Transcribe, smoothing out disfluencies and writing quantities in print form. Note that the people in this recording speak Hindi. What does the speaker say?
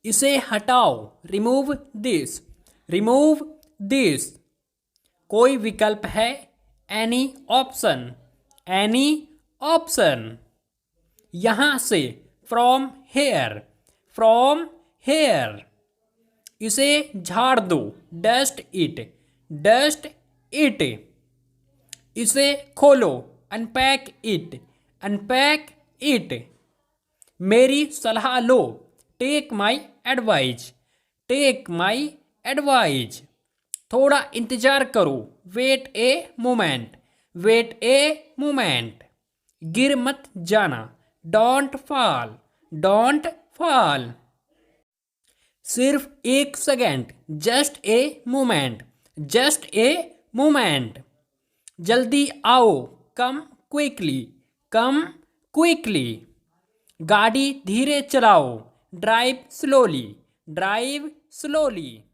इसे हटाओ, रिमूव दिस, रिमूव दिस। कोई विकल्प है, एनी ऑप्शन, एनी ऑप्शन। यहां से, फ्रॉम हेयर, फ्रॉम हेयर। इसे झाड़ दो, डस्ट इट, डस्ट इट। इसे खोलो, अनपैक इट, अनपैक इट। मेरी सलाह लो, take my advice, take my advice. थोड़ा इंतजार करो, wait a moment, wait a moment. गिर मत जाना, डोंट फॉल, डोंट फॉल। सिर्फ एक second, just a moment, just a moment. जल्दी आओ, कम क्विकली, कम क्विकली। गाड़ी धीरे चलाओ, ड्राइव स्लोली, ड्राइव स्लोली।